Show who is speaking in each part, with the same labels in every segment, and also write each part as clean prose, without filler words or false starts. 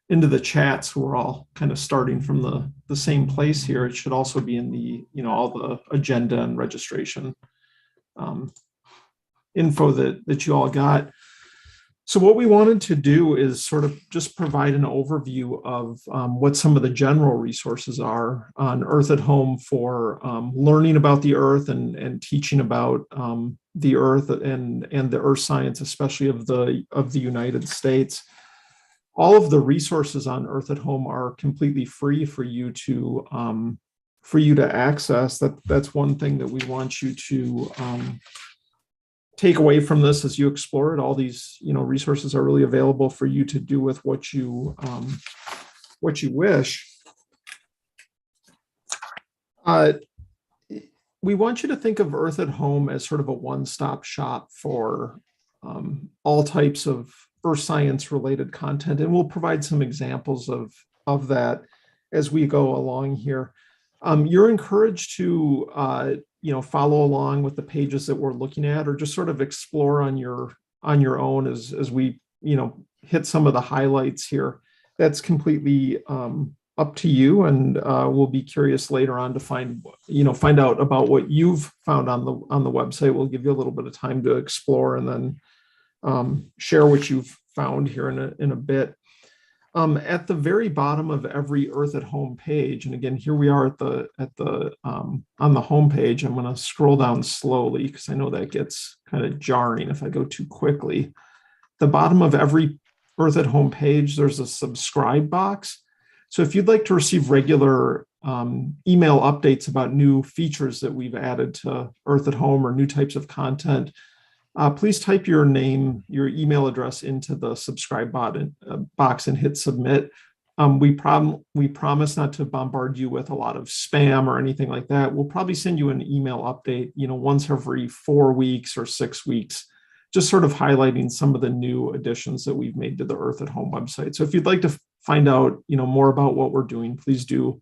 Speaker 1: into the chat, so we're all kind of starting from the same place here. It should also be in the, all the agenda and registration info that you all got. So what we wanted to do is sort of just provide an overview of what some of the general resources are on Earth at Home for learning about the Earth and teaching about the Earth and the Earth science, especially of the United States. All of the resources on Earth at Home are completely free for you to access. That's one thing that we want you to take away from this as you explore it. All these resources are really available for you to do with what you wish. We want you to think of Earth at Home as sort of a one-stop shop for all types of Earth science related content, and we'll provide some examples of that as we go along here. You're encouraged to follow along with the pages that we're looking at, or just sort of explore on your own as we hit some of the highlights here. That's completely up to you, and we'll be curious later on to find out about what you've found on the website. We'll give you a little bit of time to explore, and then share what you've found here in a bit. At the very bottom of every Earth at Home page, and again, here we are on the home page. I'm going to scroll down slowly because I know that gets kind of jarring if I go too quickly. The bottom of every Earth at Home page, there's a subscribe box. So if you'd like to receive regular email updates about new features that we've added to Earth at Home or new types of content, please type your name, your email address into the subscribe box and hit submit. We promise not to bombard you with a lot of spam or anything like that. We'll probably send you an email update, once every 4 weeks or 6 weeks, just sort of highlighting some of the new additions that we've made to the Earth at Home website. So if you'd like to find out, more about what we're doing, please do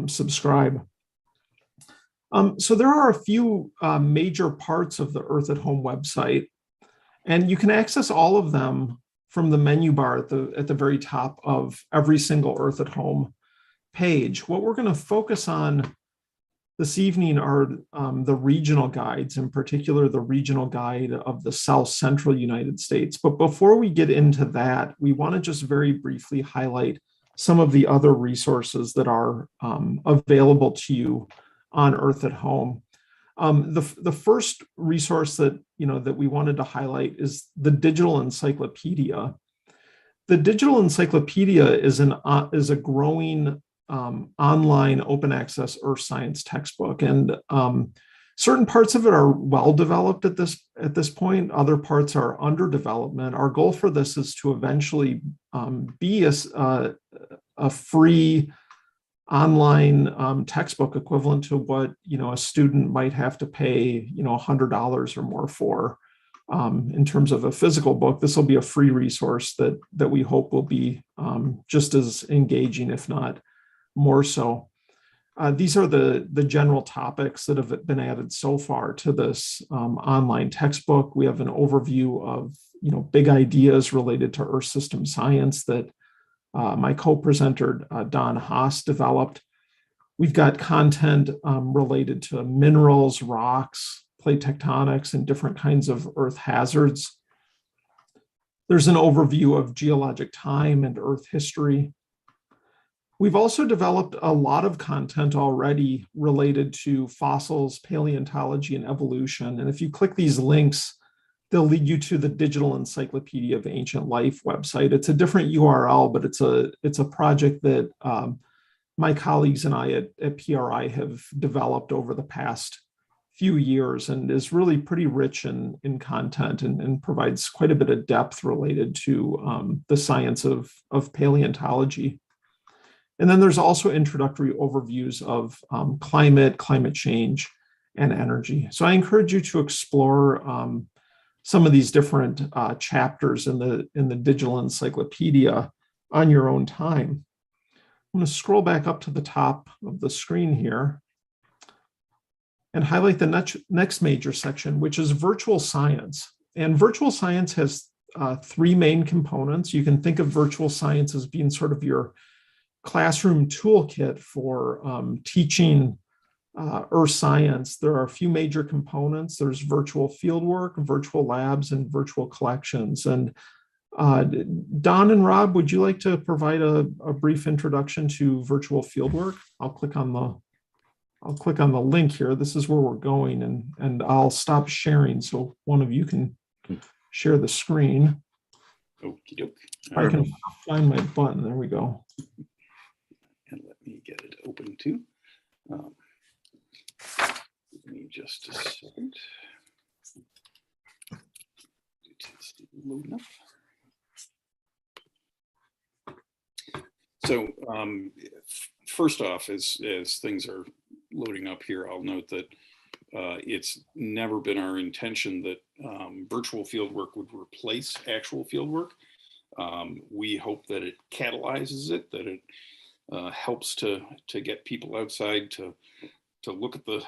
Speaker 1: subscribe. So there are a few major parts of the Earth at Home website, and you can access all of them from the menu bar at the very top of every single Earth at Home page. What we're going to focus on this evening are the regional guides, in particular the regional guide of the South Central United States. But before we get into that, we want to just very briefly highlight some of the other resources that are available to you on Earth at Home. The first resource that we wanted to highlight is the Digital Encyclopedia. The Digital Encyclopedia is a growing online open access Earth science textbook, and certain parts of it are well developed at this point. Other parts are under development. Our goal for this is to eventually be a free online textbook equivalent to what a student might have to pay $100 or more for in terms of a physical book. This will be a free resource that we hope will be just as engaging, if not more so. These are the general topics that have been added so far to this online textbook. We have an overview of big ideas related to Earth system science that my co-presenter, Don Haas, developed. We've got content related to minerals, rocks, plate tectonics, and different kinds of Earth hazards. There's an overview of geologic time and Earth history. We've also developed a lot of content already related to fossils, paleontology, and evolution. And if you click these links, they'll lead you to the Digital Encyclopedia of Ancient Life website. It's a different URL, but it's a project that my colleagues and I at PRI have developed over the past few years, and is really pretty rich in content and provides quite a bit of depth related to the science of paleontology. And then there's also introductory overviews of climate change, and energy. So I encourage you to explore some of these different chapters in the Digital Encyclopedia on your own time. I'm going to scroll back up to the top of the screen here and highlight the next major section, which is virtual science. And virtual science has three main components. You can think of virtual science as being sort of your classroom toolkit for teaching earth science. There are a few major components. There's virtual fieldwork, virtual labs, and virtual collections. And Don and Rob, would you like to provide a brief introduction to virtual fieldwork? I'll click on the link here. This is where we're going, and I'll stop sharing so one of you can share the screen.
Speaker 2: Okie doke.
Speaker 1: I can find my button. There we go.
Speaker 2: And let me get it open too. Give me just a second. It's loading up. So first off, as things are loading up here, I'll note that it's never been our intention that virtual fieldwork would replace actual fieldwork. We hope that it catalyzes it, that it helps to get people outside to look at the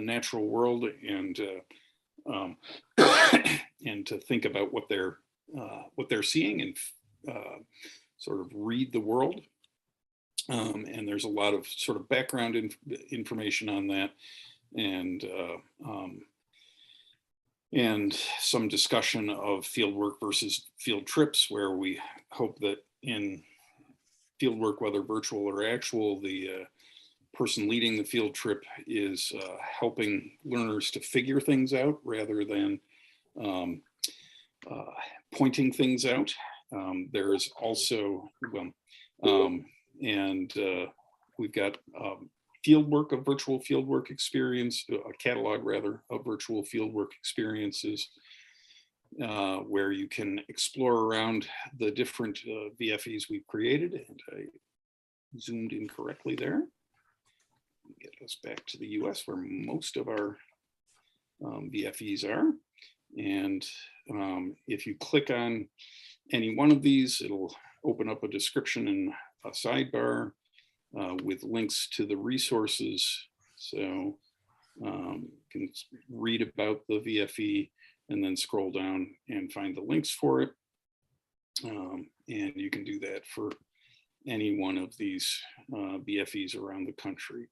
Speaker 2: natural world and and to think about what they're seeing and sort of read the world. And there's a lot of sort of background information on that, and some discussion of field work versus field trips, where we hope that in field work, whether virtual or actual, the person leading the field trip is helping learners to figure things out rather than pointing things out. There's also, we've got fieldwork of virtual fieldwork experience, a catalog rather of virtual fieldwork experiences, where you can explore around the different VFEs we've created. And I zoomed in correctly there. Get us back to the US where most of our VFEs are. And if you click on any one of these, it'll open up a description and a sidebar with links to the resources. So you can read about the VFE and then scroll down and find the links for it. And you can do that for any one of these VFEs around the country.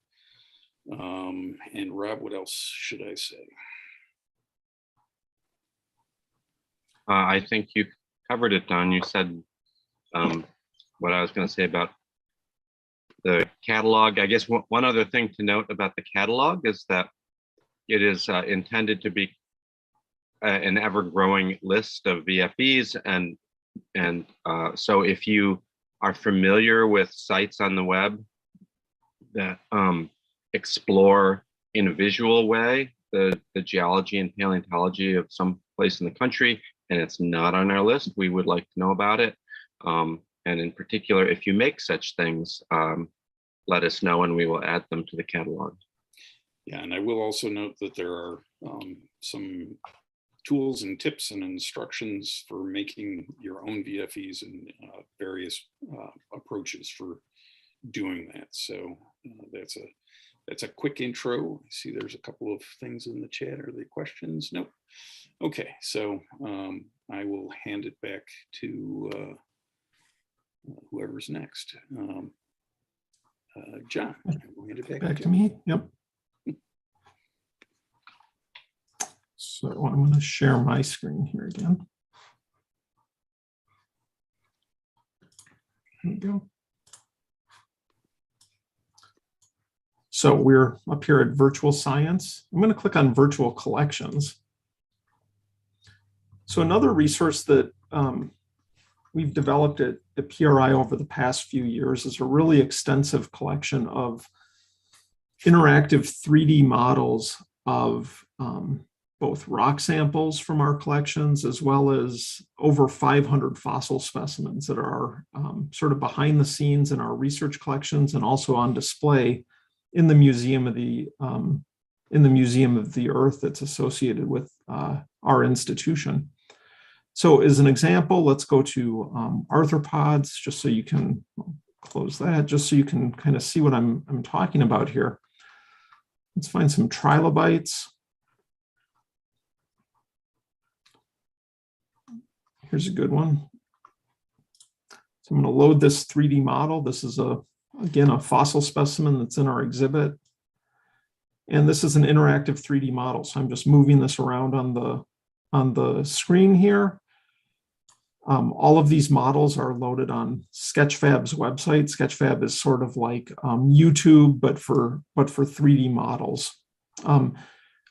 Speaker 2: And Rob, what else should I say?
Speaker 3: I think you covered it, Don. You said what I was going to say about the catalog. I guess one other thing to note about the catalog is that it is intended to be an ever-growing list of VFEs, and so if you are familiar with sites on the web that explore in a visual way the geology and paleontology of some place in the country, and it's not on our list, we would like to know about it. And in particular, if you make such things, let us know and we will add them to the catalog.
Speaker 2: Yeah, and I will also note that there are some tools and tips and instructions for making your own VFEs and various approaches for doing that. So that's a quick intro. I see there's a couple of things in the chat. Are there questions? Nope. Okay, so I will hand it back to whoever's next. John, we'll hand it
Speaker 1: back to me. Yep. So I'm going to share my screen here again. There we go. So we're up here at virtual science. I'm going to click on virtual collections. So another resource that we've developed at the PRI over the past few years is a really extensive collection of interactive 3D models of both rock samples from our collections, as well as over 500 fossil specimens that are sort of behind the scenes in our research collections and also on display in the Museum of the Earth that's associated with our institution. So as an example, let's go to arthropods, just so you can close that, just so you can kind of see what I'm talking about here. Let's find some trilobites. Here's a good one. So I'm going to load this 3D model. This is again, a fossil specimen that's in our exhibit. And this is an interactive 3D model. So I'm just moving this around on the screen here. All of these models are loaded on Sketchfab's website. Sketchfab is sort of like YouTube, but for 3D models.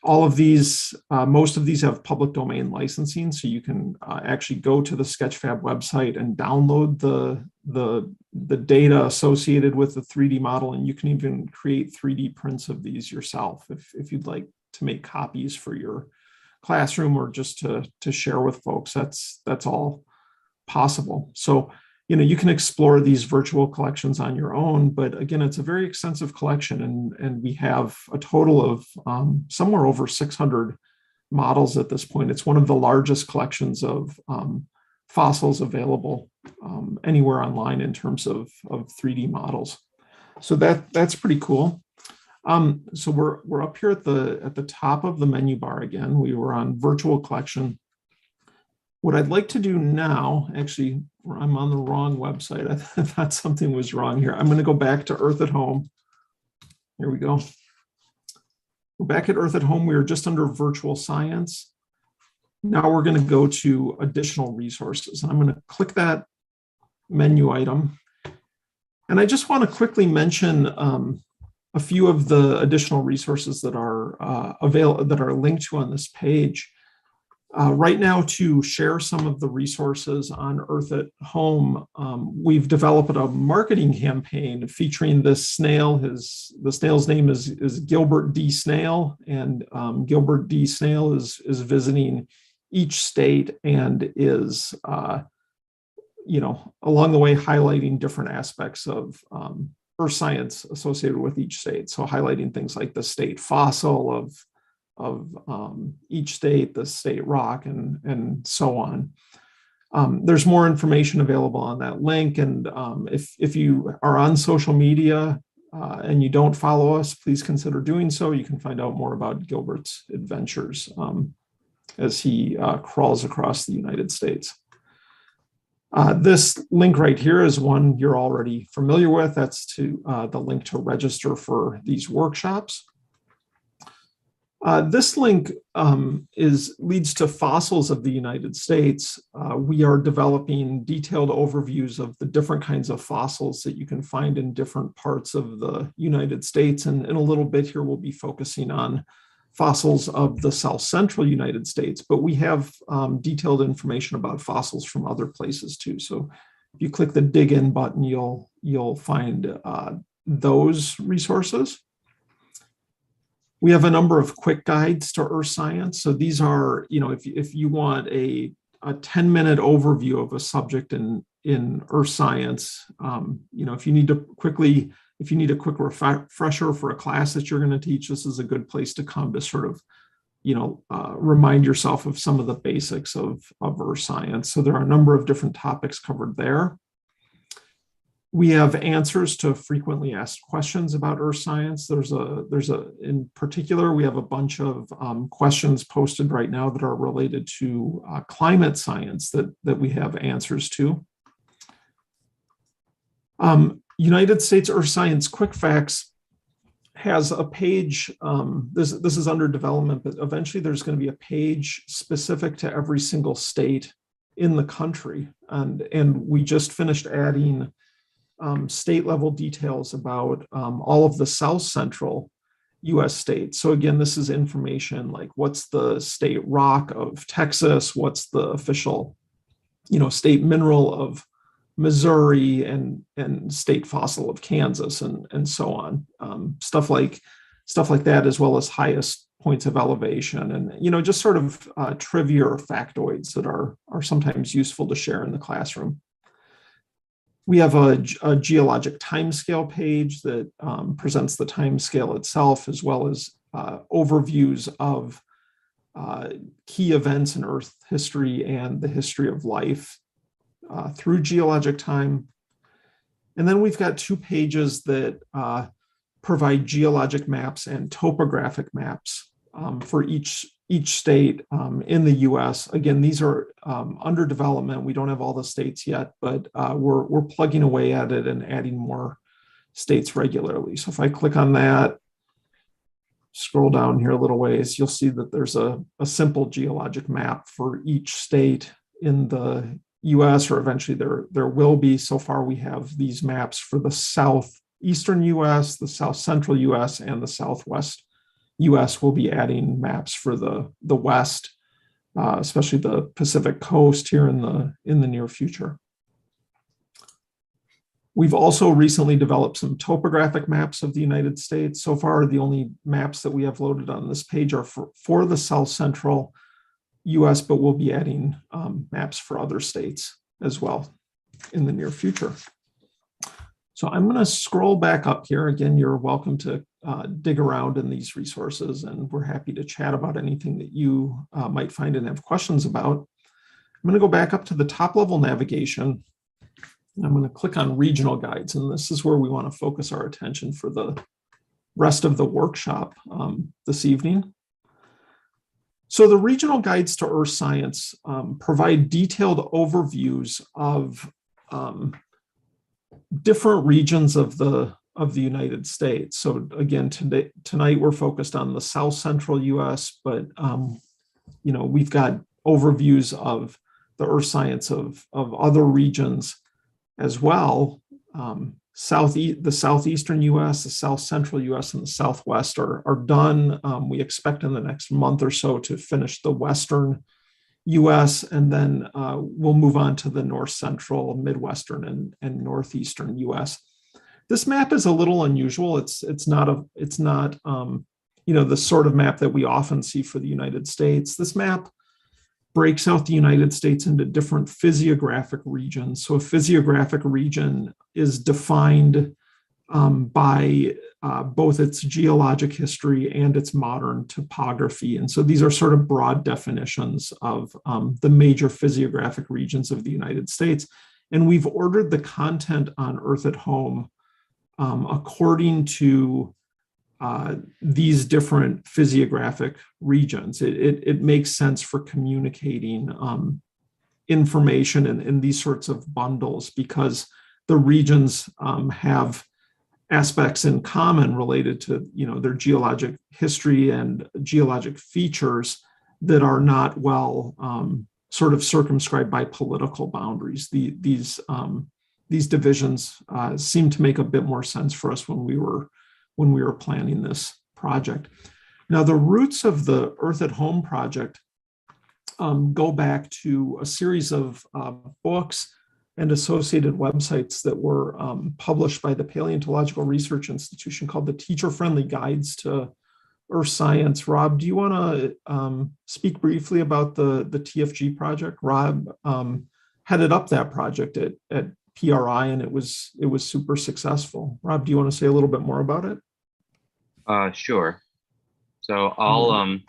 Speaker 1: All of these, most of these have public domain licensing, so you can actually go to the Sketchfab website and download the data associated with the 3D model, and you can even create 3D prints of these yourself if you'd like to make copies for your classroom or just to share with folks. That's all possible. So, you can explore these virtual collections on your own, but again, it's a very extensive collection, and we have a total of somewhere over 600 models at this point. It's one of the largest collections of fossils available anywhere online in terms of 3D models. So that's pretty cool. So we're up here at the top of the menu bar again. We were on virtual collection. What I'd like to do now, actually, I'm on the wrong website. I thought something was wrong here. I'm going to go back to Earth at Home. Here we go. We're back at Earth at Home. We were just under virtual science. Now we're going to go to additional resources. I'm going to click that menu item. And I just want to quickly mention a few of the additional resources that are linked to on this page. Right now, to share some of the resources on Earth at Home, we've developed a marketing campaign featuring this snail. The snail's name is Gilbert D. Snail, and Gilbert D. Snail is visiting each state and is, along the way highlighting different aspects of Earth science associated with each state. So highlighting things like the state fossil of each state, the state rock, and so on. There's more information available on that link. And if you are on social media and you don't follow us, please consider doing so. You can find out more about Gilbert's adventures as he crawls across the United States. This link right here is one you're already familiar with. That's to the link to register for these workshops. This link leads to fossils of the United States. We are developing detailed overviews of the different kinds of fossils that you can find in different parts of the United States. And in a little bit here, we'll be focusing on fossils of the South Central United States, but we have detailed information about fossils from other places too. So if you click the dig in button, you'll find those resources. We have a number of quick guides to Earth science. So these are, if you want a 10-minute overview of a subject in Earth science, if you need a quick refresher for a class that you're going to teach, this is a good place to come to sort of, remind yourself of some of the basics of Earth science. So there are a number of different topics covered there. We have answers to frequently asked questions about Earth science. In particular, we have a bunch of questions posted right now that are related to climate science that we have answers to. United States Earth Science Quick Facts has a page, this is under development, but eventually there's going to be a page specific to every single state in the country. And we just finished adding state level details about all of the South Central US states. So again, this is information like what's the state rock of Texas, what's the official, state mineral of Missouri and state fossil of Kansas and so on. Stuff like that, as well as highest points of elevation and, just sort of trivia or factoids that are sometimes useful to share in the classroom. We have a geologic timescale page that presents the timescale itself, as well as overviews of key events in Earth history and the history of life through geologic time. And then we've got 2 pages that provide geologic maps and topographic maps for each each state in the US. Again, these are under development. We don't have all the states yet, but we're plugging away at it and adding more states regularly. So if I click on that, scroll down here a little ways, you'll see that there's a simple geologic map for each state in the US, or eventually there will be. So far, we have these maps for the southeastern US, the south central US, and the southwest US. Will be adding maps for the West, especially the Pacific coast here in the near future. We've also recently developed some topographic maps of the United States. So far, the only maps that we have loaded on this page are for the south central US, but we'll be adding maps for other states as well in the near future. So I'm going to scroll back up here. Again, you're welcome to dig around in these resources, and we're happy to chat about anything that you might find and have questions about. I'm going to go back up to the top level navigation. I'm going to click on regional guides, and this is where we want to focus our attention for the rest of the workshop this evening. So the regional guides to earth science provide detailed overviews of different regions of the United States. So again, tonight we're focused on the south central US, but we've got overviews of the earth science of other regions as well. The southeastern US, the south central US, and the southwest are done. We expect in the next month or so to finish the western US, and then we'll move on to the north central, midwestern, and northeastern US. This map is a little unusual. It's not the sort of map that we often see for the United States. This map breaks out the United States into different physiographic regions. So a physiographic region is defined by both its geologic history and its modern topography. And so these are sort of broad definitions of the major physiographic regions of the United States. And we've ordered the content on Earth at Home according to these different physiographic regions. It makes sense for communicating information in these sorts of bundles, because the regions have aspects in common related to their geologic history and geologic features that are not well sort of circumscribed by political boundaries. These divisions seem to make a bit more sense for us when we were planning this project. Now, the roots of the Earth at Home project go back to a series of books and associated websites that were published by the Paleontological Research Institution called the Teacher-Friendly Guides to Earth Science. Rob, do you want to speak briefly about the TFG project? Rob headed up that project at PRI, and it was super successful. Rob, do you want to say a little bit more about it?
Speaker 3: Sure. So I'll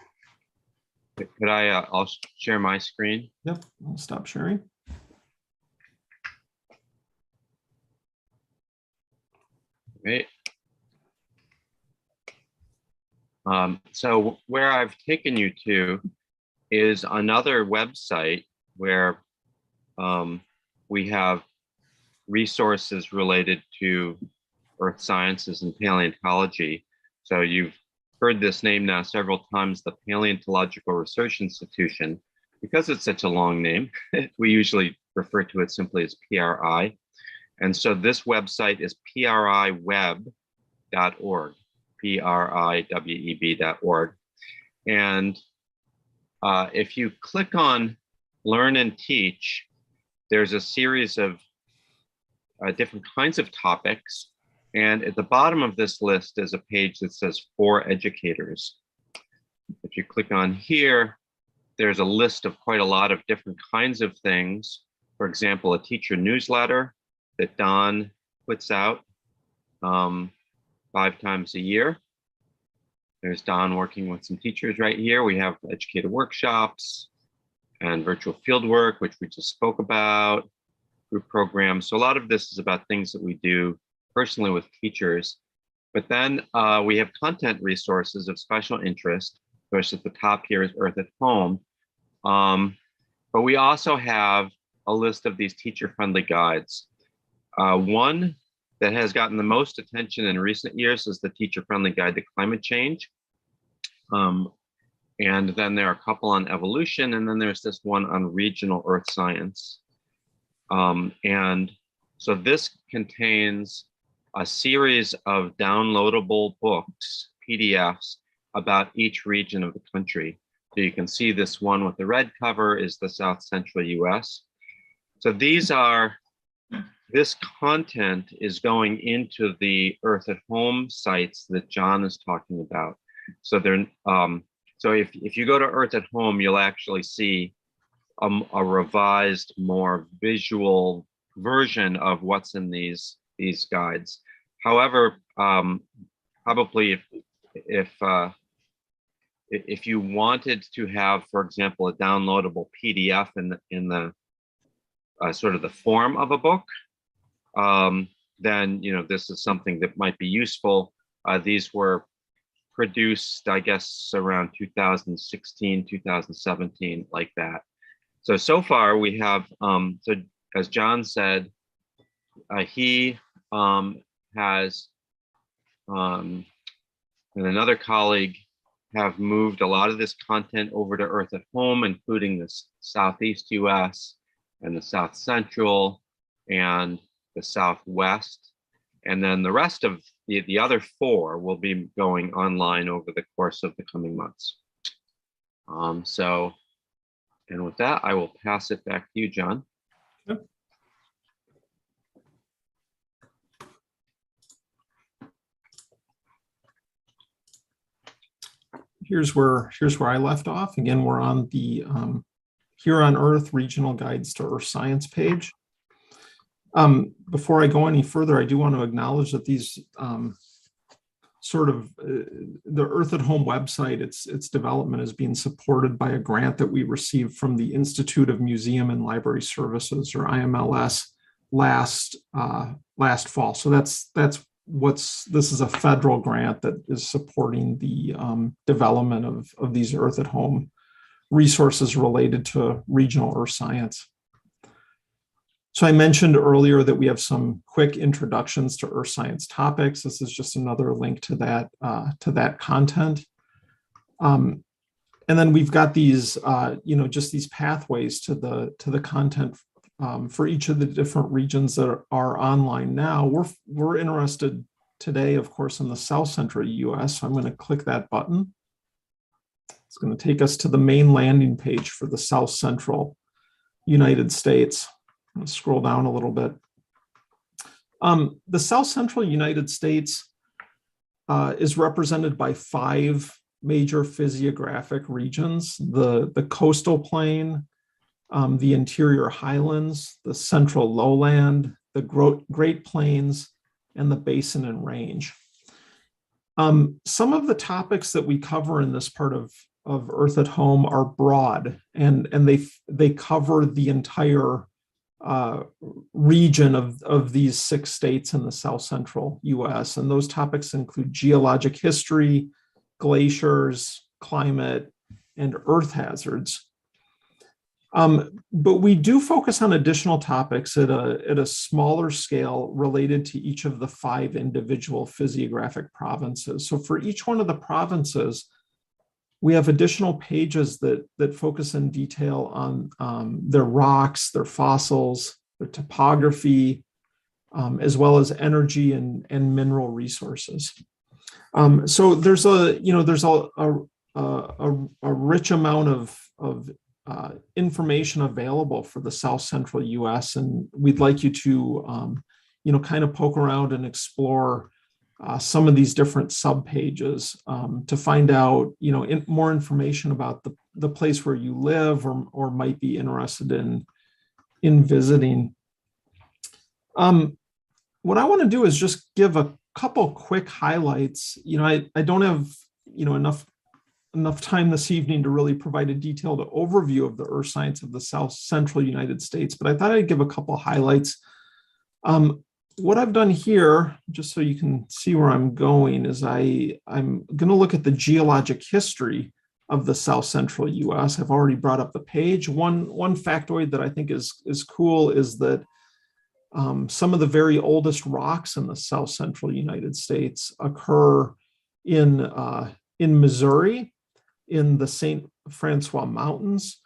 Speaker 3: I'll share my screen.
Speaker 1: Yep, I'll stop sharing.
Speaker 3: Great. So where I've taken you to is another website where we have resources related to earth sciences and paleontology. So you've heard this name now several times, the Paleontological Research Institution. Because it's such a long name, we usually refer to it simply as PRI. And so this website is priweb.org, priweb.org. And if you click on Learn and Teach, there's a series of different kinds of topics. And at the bottom of this list is a page that says For Educators. If you click on here, there's a list of quite a lot of different kinds of things. For example, a teacher newsletter that Don puts out 5 times a year. There's Don working with some teachers right here. We have educator workshops and virtual fieldwork, which we just spoke about, group programs. So a lot of this is about things that we do personally with teachers. But then we have content resources of special interest. course, at the top here is Earth at Home. But we also have a list of these teacher-friendly guides. One that has gotten the most attention in recent years is the Teacher-Friendly Guide to Climate Change. And then there are a couple on evolution, and then there's this one on regional earth science. And so this contains a series of downloadable books, PDFs, about each region of the country. So you can see this one with the red cover is the South Central US. So this content is going into the Earth at Home sites that John is talking about. So so if you go to Earth at Home, you'll actually see a revised, more visual version of what's in these guides. However, probably if you wanted to have, for example, a downloadable PDF in the sort of the form of a book, then this is something that might be useful. These were produced, I guess, around 2016, 2017, like that. So far we have, so as John said, he has, and another colleague have moved a lot of this content over to Earth at Home, including the Southeast US and the South Central and the Southwest. And then the rest of the other 4 will be going online over the course of the coming months. And with that, I will pass it back to you, John.
Speaker 1: Yep. Here's where I left off. Again, we're on the Here on Earth Regional Guides to Earth Science page. Before I go any further, I do want to acknowledge that these the Earth at Home website, its development is being supported by a grant that we received from the Institute of Museum and Library Services, or IMLS, last fall. So this is a federal grant that is supporting the development of these Earth at Home resources related to regional earth science. So I mentioned earlier that we have some quick introductions to earth science topics. This is just another link to that content. And then we've got these, just these pathways to the content for each of the different regions that are online now. We're interested today, of course, in the South Central US. So I'm going to click that button. It's going to take us to the main landing page for the South Central United States. I'm going to scroll down a little bit. The South Central United States is represented by 5 major physiographic regions: the coastal plain, the interior highlands, the central lowland, the Great Plains, and the basin and range. Some of the topics that we cover in this part of Earth at Home are broad, and they cover the entire region of these 6 states in the South Central US. And those topics include geologic history, glaciers, climate, and earth hazards. But we do focus on additional topics at a smaller scale related to each of the 5 individual physiographic provinces. So for each one of the provinces, we have additional pages that focus in detail on their rocks, their fossils, their topography, as well as energy and mineral resources. So there's a rich amount of information available for the South Central US, and we'd like you to kind of poke around and explore some of these different subpages to find out more information about the place where you live or might be interested in visiting. What I want to do is just give a couple quick highlights. I don't have enough time this evening to really provide a detailed overview of the earth science of the South Central United States, but I thought I'd give a couple highlights. What I've done here, just so you can see where I'm going, is I'm going to look at the geologic history of the South Central US. I've already brought up the page. One factoid that I think is cool is that some of the very oldest rocks in the South Central United States occur in Missouri, in the St. Francois Mountains.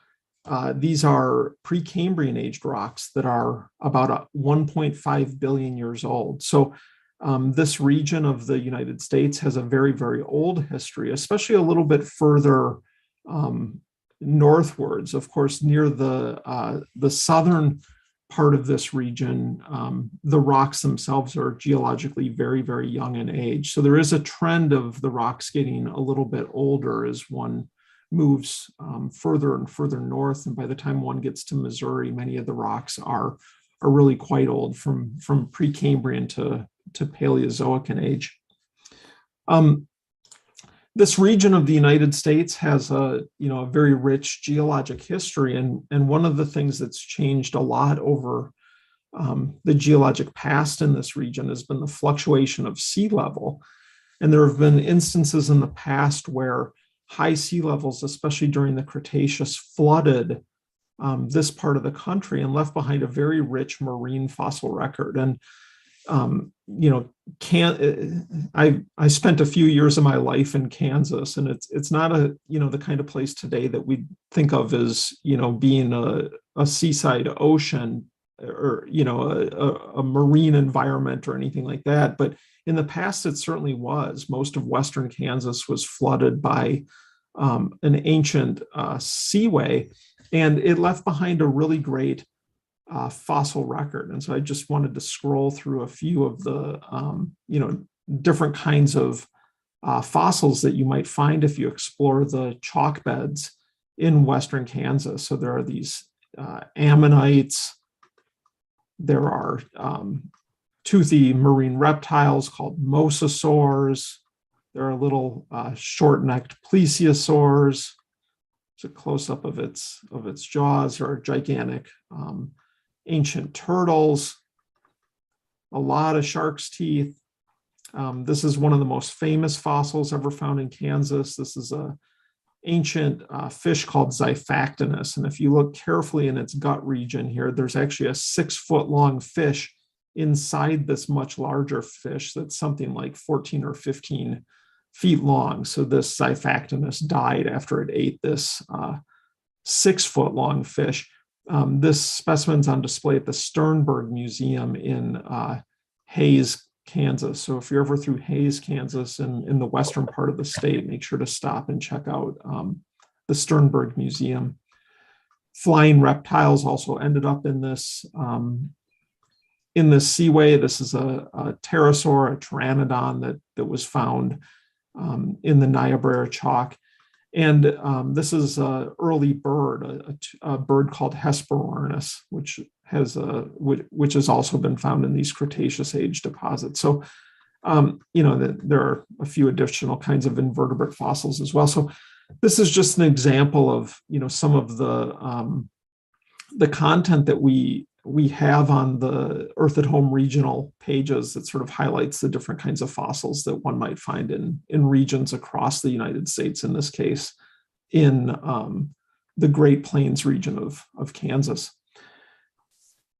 Speaker 1: These are Precambrian aged rocks that are about 1.5 billion years old. So this region of the United States has a very, very old history, especially a little bit further northwards. Of course, near the southern part of this region, the rocks themselves are geologically very, very young in age. So there is a trend of the rocks getting a little bit older as one moves further and further north. And by the time one gets to Missouri, many of the rocks are really quite old, from Precambrian to Paleozoic in age. This region of the United States has a very rich geologic history, and one of the things that's changed a lot over the geologic past in this region has been the fluctuation of sea level. And there have been instances in the past where high sea levels, especially during the Cretaceous, flooded this part of the country and left behind a very rich marine fossil record. And I spent a few years of my life in Kansas, and it's not the kind of place today that we think of as being a seaside ocean or a marine environment or anything like that. But in the past, it certainly was. Most of western Kansas was flooded by an ancient seaway, and it left behind a really great fossil record. And so I just wanted to scroll through a few of the different kinds of fossils that you might find if you explore the chalk beds in western Kansas. So there are these ammonites. There are toothy marine reptiles called mosasaurs. There are little short-necked plesiosaurs. It's a close-up of its jaws. There are gigantic ancient turtles, a lot of shark's teeth. This is one of the most famous fossils ever found in Kansas. This is an ancient fish called Xiphactinus. And if you look carefully in its gut region here, there's actually a 6-foot-long fish inside this much larger fish that's something like 14 or 15 feet long. So this Xiphactinus died after it ate this 6-foot-long fish. This specimen's on display at the Sternberg Museum in Hays, Kansas. So if you're ever through Hays, Kansas, in the western part of the state, make sure to stop and check out the Sternberg Museum. Flying reptiles also ended up in this seaway. This is a pterosaur, a pteranodon that was found in the Niobrara chalk. And this is an early bird, a bird called Hesperornis, which has also been found in these Cretaceous age deposits. So, there are a few additional kinds of invertebrate fossils as well. So this is just an example of, some of the content that we have on the Earth at Home regional pages that sort of highlights the different kinds of fossils that one might find in regions across the United States, in this case, in the Great Plains region of Kansas.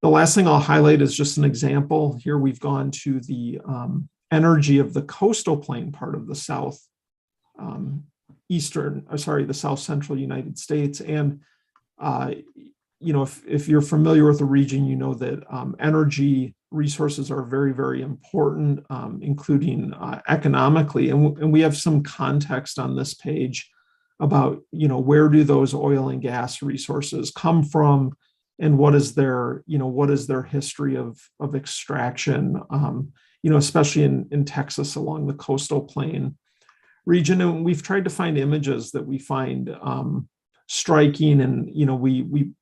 Speaker 1: The last thing I'll highlight is just an example. Here we've gone to the energy of the coastal plain part of the the South Central United States. And if you're familiar with the region, you know that energy resources are very, very important, including economically. And we have some context on this page about, where do those oil and gas resources come from, and what is their history of extraction, especially in Texas along the coastal plain region. And we've tried to find images that we find striking, and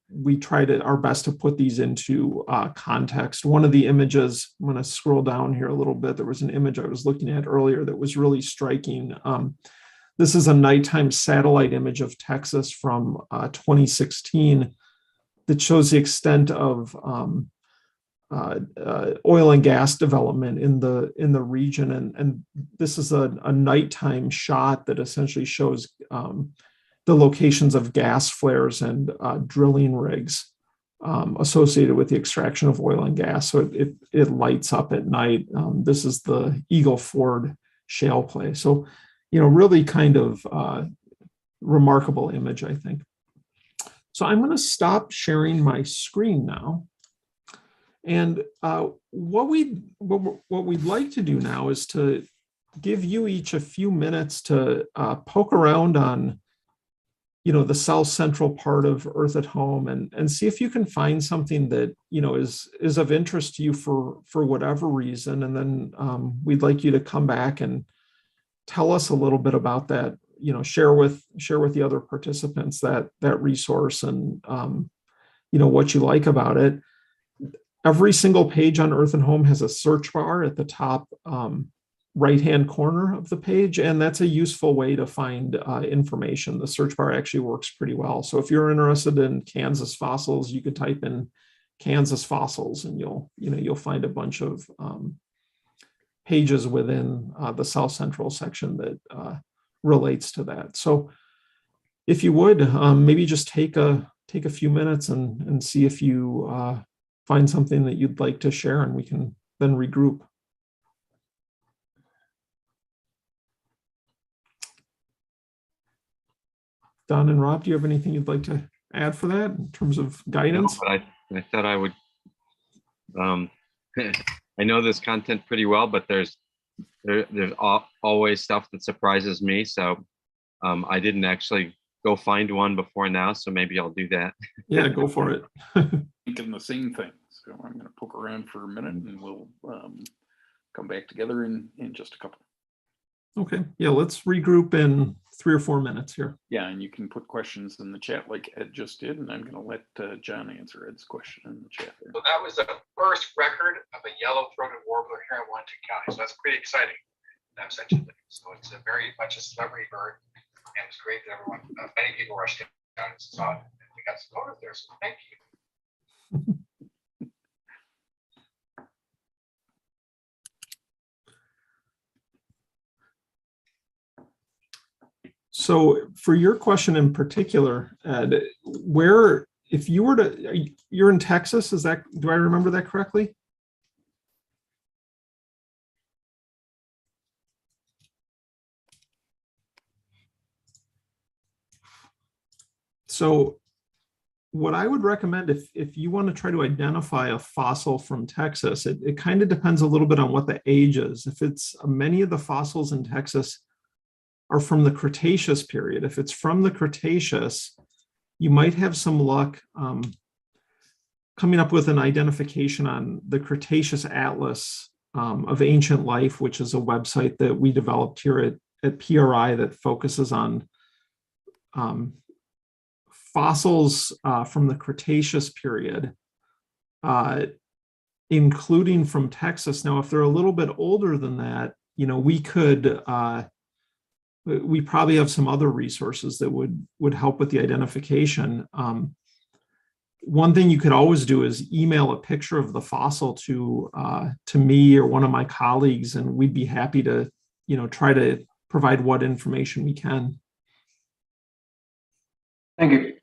Speaker 1: we tried our best to put these into context. One of the images, I'm going to scroll down here a little bit. There was an image I was looking at earlier that was really striking. This is a nighttime satellite image of Texas from 2016 that shows the extent of oil and gas development in the region. And this is a nighttime shot that essentially shows the locations of gas flares and drilling rigs associated with the extraction of oil and gas. So it lights up at night. This is the Eagle Ford shale play. So, really kind of remarkable image, I think. So I'm going to stop sharing my screen now. And what we'd like to do now is to give you each a few minutes to poke around on, the south central part of Earth at Home and see if you can find something that, is of interest to you for whatever reason. And then we'd like you to come back and tell us a little bit about that, share with the other participants that resource and, what you like about it. Every single page on Earth and Home has a search bar at the top right-hand corner of the page, and that's a useful way to find information. The search bar actually works pretty well. So if you're interested in Kansas fossils, you could type in Kansas fossils, and you'll find a bunch of pages within the South Central section that relates to that. So if you would, maybe just take a few minutes and see if you find something that you'd like to share, and we can then regroup. Don and Rob, do you have anything you'd like to add for that in terms of guidance?
Speaker 3: No, but I thought I would. I know this content pretty well, but there's always stuff that surprises me. So I didn't actually go find one before now, so maybe I'll do that.
Speaker 1: Yeah, go for it.
Speaker 4: Thinking the same thing. So I'm going to poke around for a minute, and we'll come back together in just a couple.
Speaker 1: Okay. Yeah, let's regroup in 3 or 4 minutes here.
Speaker 4: Yeah, and you can put questions in the chat like Ed just did, and I'm going to let John answer Ed's question in the chat there.
Speaker 5: So that was the first record of a yellow-throated warbler here in Washington County. So that's pretty exciting to have such a thing. So it's a very much a celebrity bird, and it's great that everyone, many people rushed down and saw it. And we got some photos there, so thank you.
Speaker 1: So for your question in particular, Ed, if you were to, you're in Texas, do I remember that correctly? So what I would recommend if you want to try to identify a fossil from Texas, it kind of depends a little bit on what the age is. If it's many of the fossils in Texas are from the Cretaceous period. If it's from the Cretaceous, you might have some luck coming up with an identification on the Cretaceous Atlas of Ancient Life, which is a website that we developed here at PRI that focuses on fossils from the Cretaceous period, including from Texas. Now, if they're a little bit older than that, we probably have some other resources that would help with the identification. One thing you could always do is email a picture of the fossil to me or one of my colleagues, and we'd be happy to, try to provide what information we can.
Speaker 5: Thank you.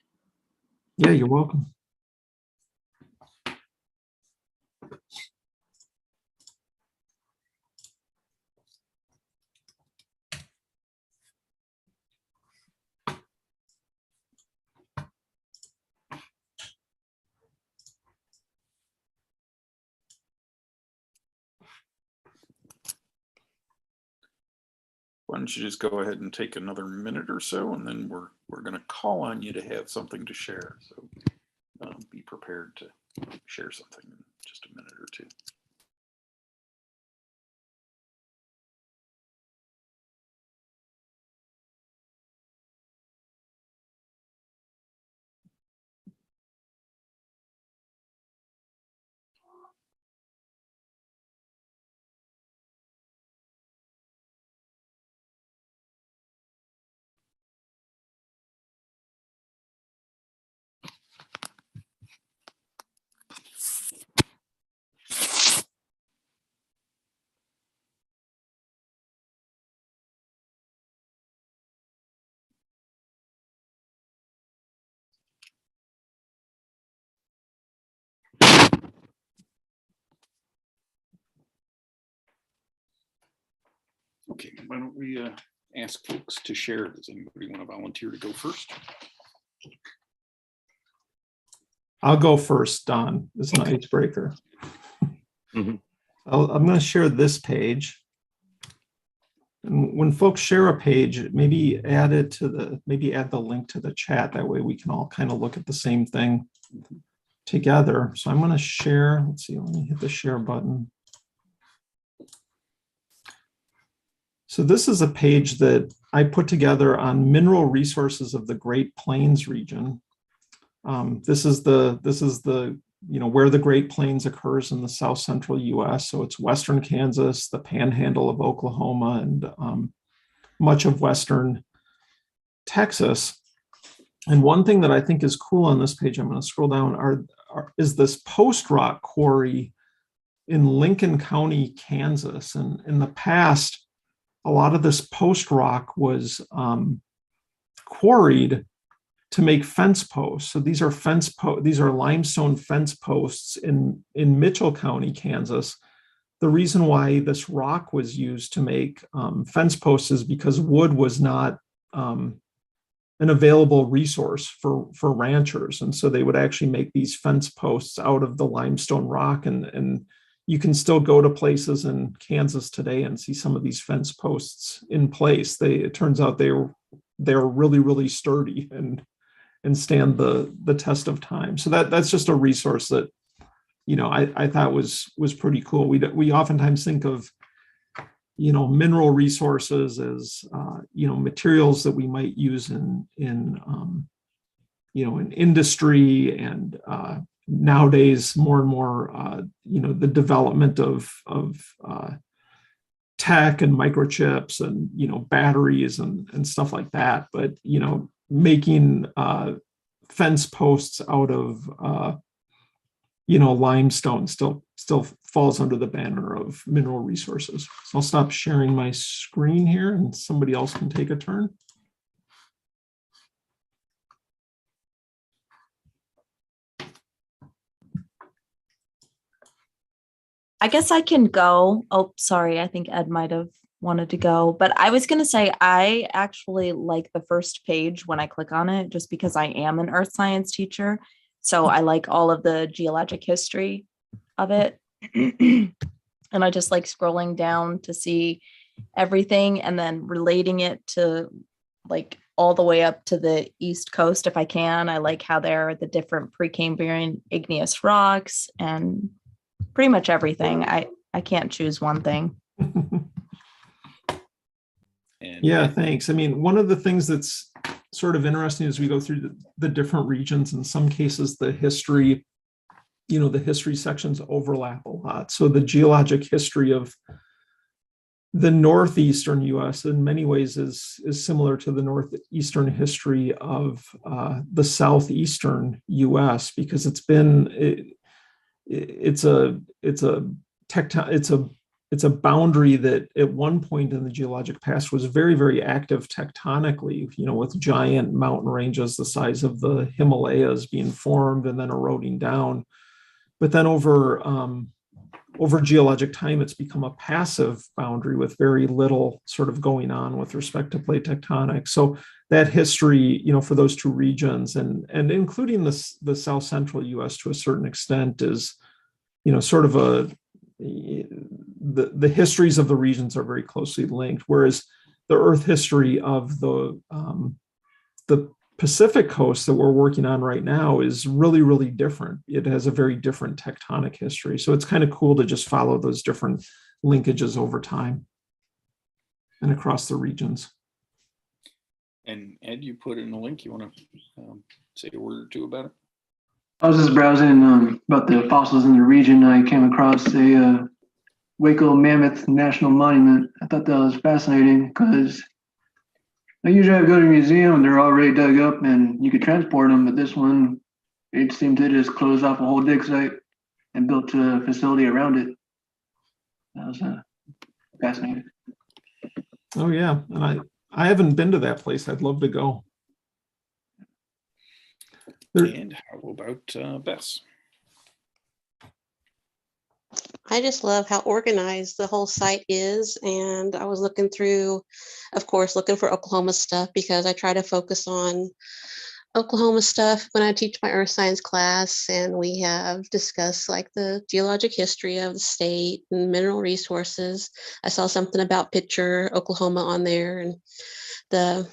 Speaker 1: Yeah, you're welcome.
Speaker 4: Why don't you just go ahead and take another minute or so, and then we're going to call on you to have something to share. So be prepared to share something in just a minute or two. Okay, why don't we ask folks to share? Does anybody want to volunteer to go first?
Speaker 1: I'll go first, Don, as an icebreaker.
Speaker 3: Mhm.
Speaker 1: I'm going to share this page. And when folks share a page, maybe add the link to the chat. That way we can all kind of look at the same thing together. So I'm going to share. Let's see, let me hit the share button. So this is a page that I put together on mineral resources of the Great Plains region. This is the where the Great Plains occurs in the south central U.S. So it's western Kansas, the panhandle of Oklahoma, and much of western Texas. And one thing that I think is cool on this page, I'm going to scroll down, is this post rock quarry in Lincoln County, Kansas. And in the past, a lot of this post rock was quarried to make fence posts. So these are limestone fence posts in Mitchell County, Kansas. The reason why this rock was used to make fence posts is because wood was not an available resource for ranchers. And so they would actually make these fence posts out of the limestone rock. And you can still go to places in Kansas today and see some of these fence posts in place. It turns out they're really, really sturdy and stand the test of time. So that's just a resource that, I thought was pretty cool. We oftentimes think of, mineral resources as, materials that we might use in industry, and nowadays more and more, the development of tech and microchips and, batteries and stuff like that. But, making fence posts out of limestone still falls under the banner of mineral resources. So I'll stop sharing my screen here and somebody else can take a turn.
Speaker 6: I guess I can go. Oh, sorry. I think Ed might have wanted to go, but I was going to say, I actually like the first page when I click on it, just because I am an earth science teacher. So I like all of the geologic history of it. And I just like scrolling down to see everything and then relating it to like all the way up to the East Coast if I can. I like how there are the different Precambrian igneous rocks and pretty much everything. I can't choose one thing.
Speaker 1: Yeah, thanks. I mean, one of the things that's sort of interesting as we go through the different regions, in some cases, the history sections overlap a lot. So the geologic history of the Northeastern US in many ways is similar to the Northeastern history of the Southeastern US, because it's a boundary that at one point in the geologic past was very, very active tectonically, with giant mountain ranges the size of the Himalayas being formed and then eroding down. But then over geologic time, it's become a passive boundary with very little sort of going on with respect to plate tectonics. So that history, for those two regions and including the South Central US to a certain extent is, sort of the histories of the regions are very closely linked, whereas the earth history of the Pacific coast that we're working on right now is really, really different. It has a very different tectonic history. So it's kind of cool to just follow those different linkages over time and across the regions.
Speaker 4: And Ed, you put in a link. You want to say a word or two about it?
Speaker 7: I was just browsing about the fossils in the region. I came across a Waco Mammoth National Monument. I thought that was fascinating because I usually go to a museum and they're already dug up and you could transport them, but this one, it seemed to just close off a whole dig site and built a facility around it. That was fascinating.
Speaker 1: Oh yeah, and I haven't been to that place. I'd love to go.
Speaker 4: And how about Bess?
Speaker 8: I just love how organized the whole site is. And I was looking through, of course, looking for Oklahoma stuff because I try to focus on Oklahoma stuff when I teach my earth science class. And we have discussed like the geologic history of the state and mineral resources. I saw something about Picture Oklahoma on there and the,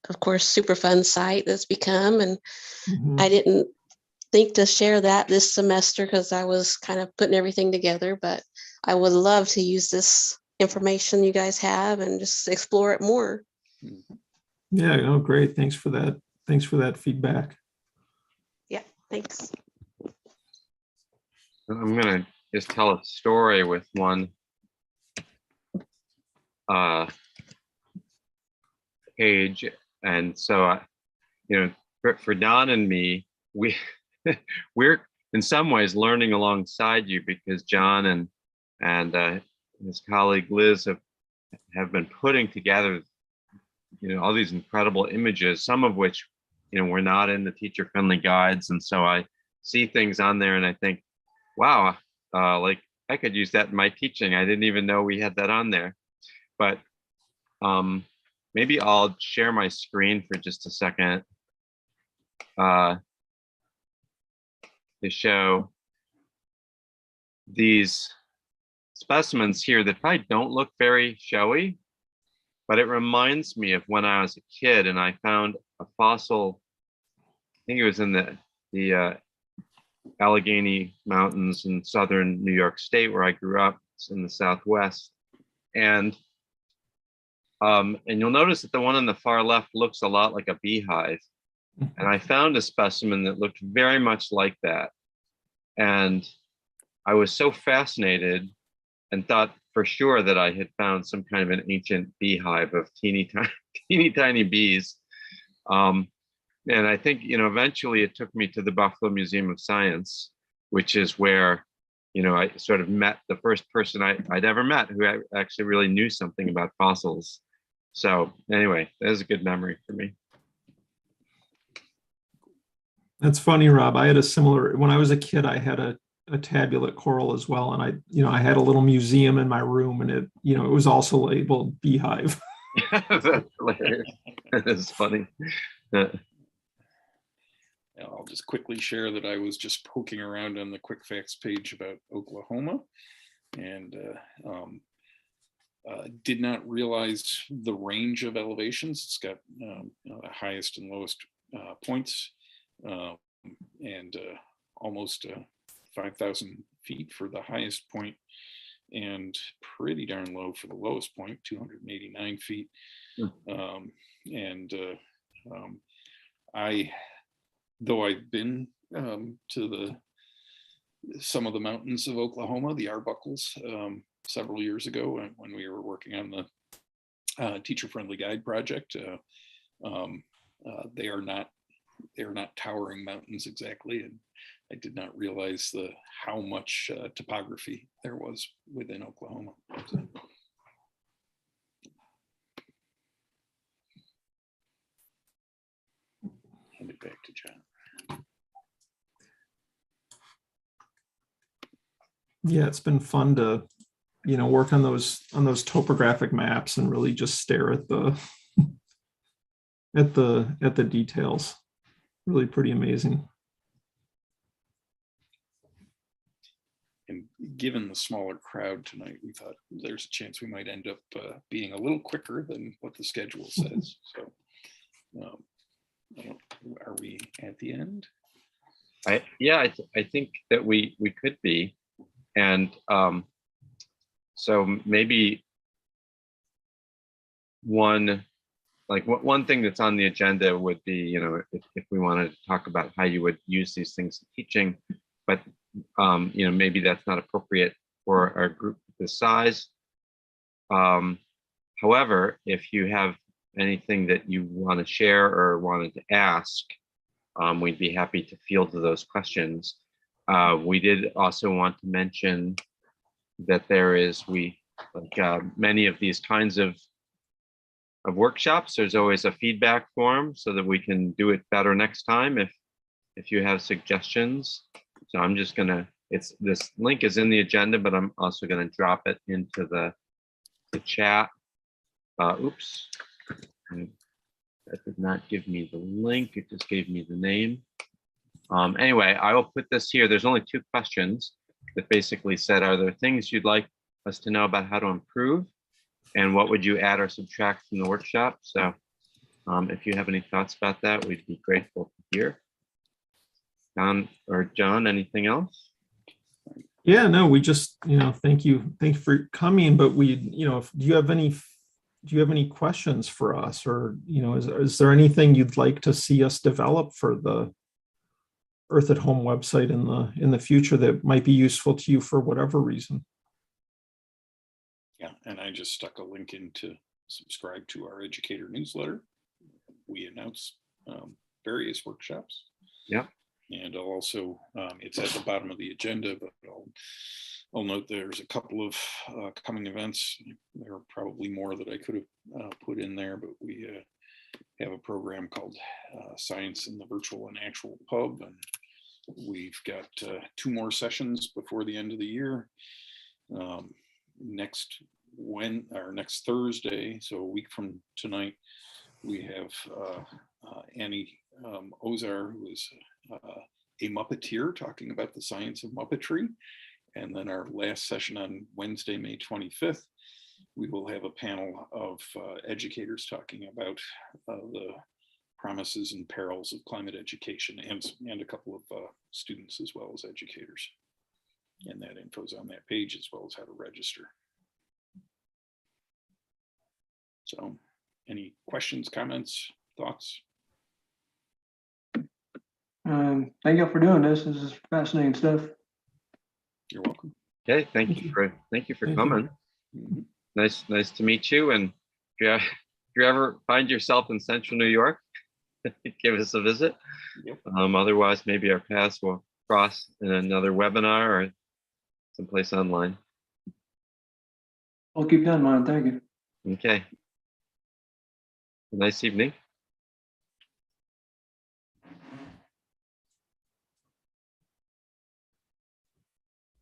Speaker 8: of course, Superfund site that's become. And
Speaker 1: Mhm.
Speaker 8: I didn't think to share that this semester because I was kind of putting everything together, but I would love to use this information you guys have and just explore it more.
Speaker 1: Yeah, oh, great. Thanks for that. Thanks for that feedback.
Speaker 8: Yeah, thanks.
Speaker 3: I'm gonna just tell a story with one page. And so, you know, for Don and me, we're in some ways learning alongside you because John and his colleague Liz have been putting together, you know, all these incredible images, some of which, you know, were not in the teacher-friendly guides. And so I see things on there and I think, wow, like I could use that in my teaching. I didn't even know we had that on there. But maybe I'll share my screen for just a second to show these specimens here that probably don't look very showy, but it reminds me of when I was a kid and I found a fossil. I think it was in the Allegheny Mountains in southern New York State where I grew up. It's in the Southwest. And you'll notice that the one on the far left looks a lot like a beehive. And I found a specimen that looked very much like that. And I was so fascinated and thought for sure that I had found some kind of an ancient beehive of teeny tiny bees. And I think, you know, eventually it took me to the Buffalo Museum of Science, which is where, you know, I sort of met the first person I'd ever met who actually really knew something about fossils. So anyway, that is a good memory for me.
Speaker 1: That's funny, Rob. I had a similar, when I was a kid, I had a tabulate coral as well. And I had a little museum in my room and it was also labeled beehive.
Speaker 3: That's hilarious. That's funny.
Speaker 4: I'll just quickly share that I was just poking around on the quick facts page about Oklahoma and did not realize the range of elevations. It's got the highest and lowest points and almost 5,000 feet for the highest point and pretty darn low for the lowest point, 289 feet. Though I've been to some of the mountains of Oklahoma, the Arbuckles, several years ago when we were working on the teacher-friendly guide project, they are not towering mountains exactly, and I did not realize how much topography there was within Oklahoma. So. Hand it back to John.
Speaker 1: Yeah, it's been fun to, work on those topographic maps and really just stare at the at the details. Really pretty amazing.
Speaker 4: And given the smaller crowd tonight, we thought there's a chance we might end up being a little quicker than what the schedule says. So, are we at the end?
Speaker 3: I think that we could be, and so maybe one thing that's on the agenda would be, if we wanted to talk about how you would use these things in teaching, but maybe that's not appropriate for a group this size. However, if you have anything that you want to share or wanted to ask, we'd be happy to field those questions. We did also want to mention that there is, many of these kinds of workshops, there's always a feedback form so that we can do it better next time if you have suggestions. So I'm just gonna this link is in the agenda, but I'm also going to drop it into the chat. Oops. That did not give me the link. It just gave me the name. Anyway, I will put this here. There's only 2 questions that basically said, are there things you'd like us to know about how to improve? And what would you add or subtract from the workshop? So if you have any thoughts about that, we'd be grateful to hear. Don or John, anything else?
Speaker 1: Yeah, no, we just, thank you for coming, but we, do you have any questions for us, or, is there anything you'd like to see us develop for the Earth at Home website in the future that might be useful to you for whatever reason?
Speaker 2: Yeah, and I just stuck a link in to subscribe to our educator newsletter. We announce various workshops.
Speaker 3: Yeah.
Speaker 2: And I'll also, it's at the bottom of the agenda, but I'll note there's a couple of coming events. There are probably more that I could have put in there, but we have a program called Science in the Virtual and Actual Pub, and we've got 2 more sessions before the end of the year. Next Thursday, so a week from tonight, we have Annie Ozar, who is a Muppeteer, talking about the science of Muppetry. And then our last session on Wednesday, May 25th, we will have a panel of educators talking about the promises and perils of climate education, and a couple of students as well as educators. And that info is on that page, as well as how to register. So any questions, comments, thoughts?
Speaker 7: Thank you for doing this. This is fascinating stuff.
Speaker 2: You're welcome.
Speaker 3: Okay, thank you for coming.
Speaker 2: Mhm.
Speaker 3: Nice to meet you. And if you ever find yourself in Central New York, give us a visit.
Speaker 2: Yep.
Speaker 3: Otherwise, maybe our paths will cross in another webinar or someplace online.
Speaker 7: I'll keep that in mind. Thank you.
Speaker 3: Okay. Nice evening.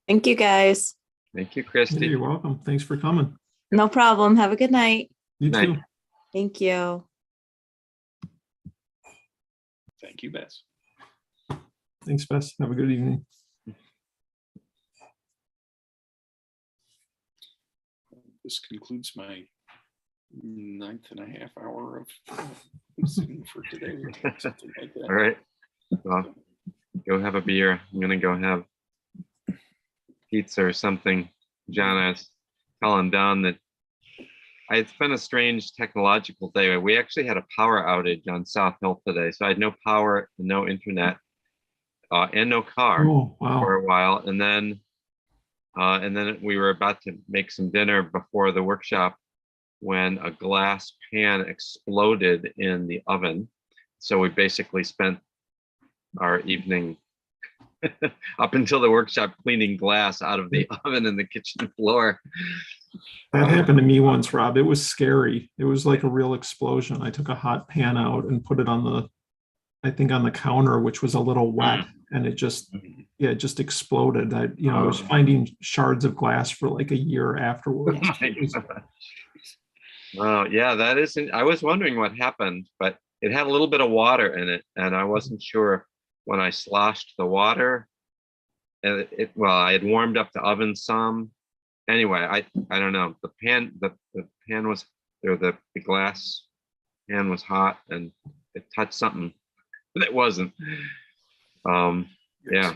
Speaker 6: Thank you, guys.
Speaker 3: Thank you,
Speaker 1: Yeah,
Speaker 3: Christy.
Speaker 1: you're welcome. Thanks for coming.
Speaker 6: No problem. Have a good night.
Speaker 1: You
Speaker 3: Night.
Speaker 1: too.
Speaker 6: Thank you.
Speaker 2: Thank you, Bess.
Speaker 1: Thanks, Bess. Have a good evening.
Speaker 2: This concludes my 9.5 hours of Zoom for today. Something like that.
Speaker 3: All right. Well, go have a beer. I'm gonna go have pizza or something. John, I was telling Don that it's been a strange technological day. We actually had a power outage on South Hill today, so I had no power, no internet, and no car
Speaker 1: Oh, wow.
Speaker 3: for a while. And then we were about to make some dinner before the workshop when a glass pan exploded in the oven. So we basically spent our evening up until the workshop cleaning glass out of the oven and the kitchen floor.
Speaker 1: That happened to me once, Rob. It was scary. It was like a real explosion. I took a hot pan out and put it on the counter, which was a little wet, and it just exploded. I was finding shards of glass for like a year afterwards.
Speaker 3: Oh yeah, that isn't. I was wondering what happened, but it had a little bit of water in it, and I wasn't sure when I sloshed the water. And I had warmed up the oven some. Anyway, I don't know. The pan was there. The glass pan was hot, and it touched something that wasn't. Yeah.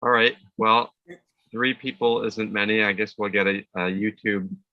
Speaker 3: All right. Well, 3 people isn't many. I guess we'll get a YouTube